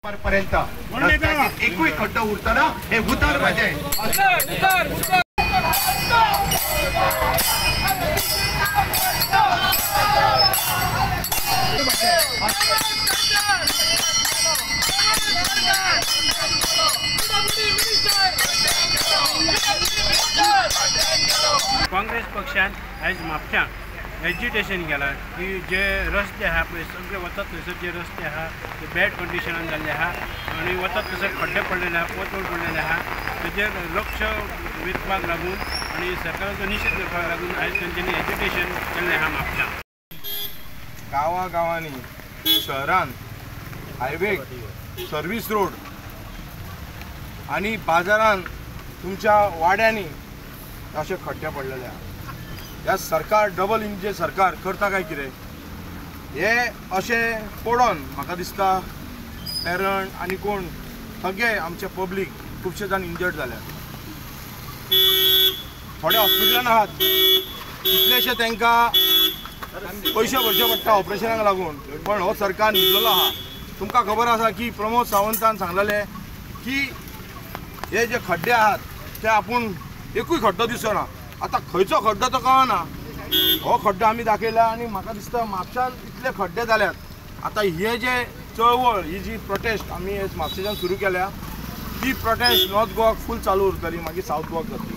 पर्यंत एकही खड्डा उरताना हे उतार पाहिजे। काँग्रेस पक्षान आज म्हापशां एजिटेशन केला की जे रस्ते आहा पळय सगळे वतात थंयसर जे रस्ते आहा ते बॅड कंडिशनान जाल्ले आहा आनी वतात थंयसर खड्डे पडलेले आहा, पोतोळ पडलेले आहा, तेजेर लक्ष वेधपाक लागून आनी सरकाराचो निशेध करपाक लागून आज तेंच्यांनी एजिटेशन केल्लें आहा म्हापशां। गांवांनी शहरान हायवे सर्वीस रोड आनी बाजारान तुमच्या वाड्यांनी अशे खड्डे पडलेले आहा। ह्या सरकार डबल इंजिन सरकार करता काय कितें हे अशें पडोवन म्हाका दिसता पेरंट आनी कोण सगळे आमचे पब्लीक खुबशे जाण इंजर्ड जाल्यात। थोडे हॉस्पिटलान आहात, कितलेशे तांकां पयशे भरचे पडटा ऑपरेशनाक लागून, पण हो सरकार न्हिदलेलो आहा। तुमकां खबर आसा की प्रमोद सावंतान सांगलेलें की हे जे खड्डे आहात ते आपूण एकूय खड्डो दिसना। आता खंयचो खड्डो तो कळना, हो खड्डो आमी दाखयला आनी म्हाका दिसता म्हापशान इतले खड्डे जाल्यात। आता हे जे चळवळ ही जी प्रोटेस्ट आमी म्हापशेच्यान सुरू केल्या ती प्रोटेस्ट नॉर्थ गोवाक फूल चालू उरतली, मागीर सावथ गोवाक जातली।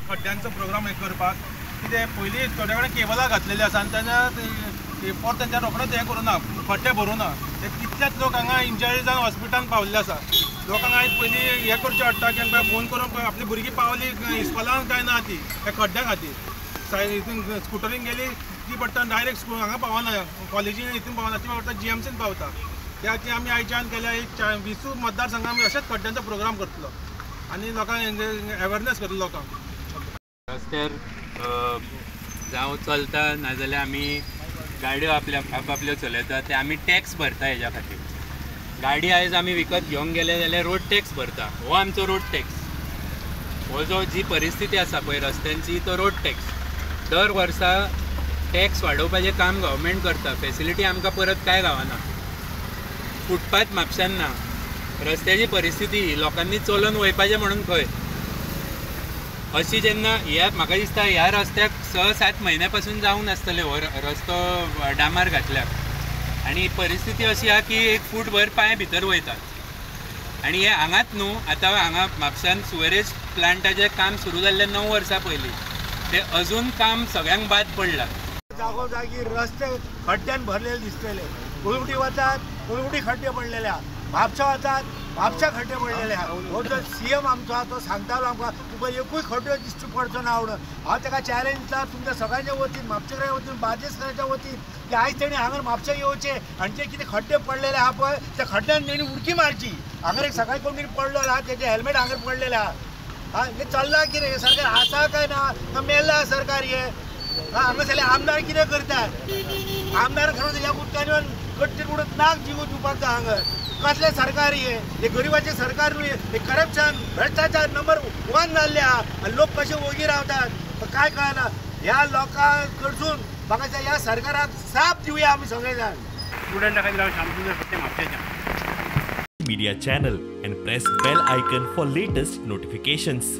खड्ड्यांचो प्रोग्राम हे करपाक कितें पयलीं थोडे कडेन केबलां घातलेली आसा आनी तेन्ना परत तेंच्या रोखडेच हें करूना, खड्डे भरूना। ते कितलेच लोक हांगा इंजरी जावन हॉस्पिटलान पावल्ले आसा। लोकांक आयज पयलीं हें करचें पडटा की हांकां फोन करून आपली भुरगीं पावली इस्कॉलान काय ना ती त्या खड्ड्या खातीर हितून स्कुटरीन गेली ती पडटा डायरेक्ट स्कूल हांगा पावना, कॉलेजीन हितून पावना, ती पडटा GMCन पावता। त्या खातीर आमी आयच्यान केल्या एक 20 मतदारसंघात आमी अशेंच खड्ड्यांचो प्रोग्राम करतलो आनी लोकांक अवेरनेस करतलो लोकांक। रस्त्यार जावं चलता नाजाल्यार आमी गाडयो आपआपल्यो चलयता ते आमी टॅक्स भरता हेज्या खातीर। गाडी आयज आमी विकत घेवंक गेले जाल्यार रोड टॅक्स भरता, हो आमचो रोड टॅक्स। हो जो जी परिस्थिती आसा पळय रस्त्यांची तो रोड टॅक्स। दर वर्सा टॅक्स वाडोवपाचें काम गव्हर्मेंट करता, फेसिलिटी आमकां परत काय गावना। फुटपाथ म्हापशान ना, रस्त्याची परिस्थिती ही लोकांनी चलून वयपाचें म्हणून खंय अशी जेन्ना ह्या म्हाका दिसता ह्या रस्त्याक 6-7 म्हयन्या पासून जावन आसतले हो रस्तो डांबर घातल्याक आनी परिस्थिती अशी आहा की 1 फूटभर पांय भितर वयतात। आनी हे हांगाच न्हू, आतां हांगा म्हापशान सुवेरेज प्लांटाचें काम सुरू जाल्लें 9 वर्सां पयलीं, ते अजून काम सगळ्यांक बाद पडलां। जागोजागी रस्ते खड्ड्यान भरलेले दिसतले, उलवटी वतात उलवटी खड्डे पडलेले आहा, म्हापशा वतात म्हापशा खड्डे पडलेले आहा। हो जो CM आमचो आहा तो सांगतालो आमकां तुका एकूय खड्डो दिश्टी पडचो ना म्हणून। हांव ताका चॅलेंज दिता तुमच्या सगळ्यांच्या वतीन, म्हापशेकारांच्या वतीन, बार्देसकारांच्या वतीन की आयज तेणी हांगा म्हापशा येवचें आनी जे कितें खड्डे पडलेले आहा पळय त्या खड्ड्यान तेणी उडकी मारची। हांगा एक सकाळी कोण तरी पडलो आहा, तेजें हेल्मेट हांगा पडलेलें आहा। हे चल्लां कितें, हे सरकार आसा काय ना मेल्ला सरकार हे हांगा सगळे आमदार कितें करतात? आमदार खरो ह्या उदकान कट्टी उडत नाक जीव दिवपाक जाय हांगा। कसले सरकार हे गरिबाचे सरकार न्हू, हे करप्शन भ्रष्टाचार नंबर 1 जाल्ले आहा आनी लोक कशे वोगी रावतात काय कळना। ह्या लोकां कडसून म्हाका दिसता ह्या सरकाराक साप दिवया आमी सगळे जाण। स्टुडंटा खातीर हांव शांतुंदर Phadte म्हापशेंच्यान। Media channel and press bell icon for latest notifications.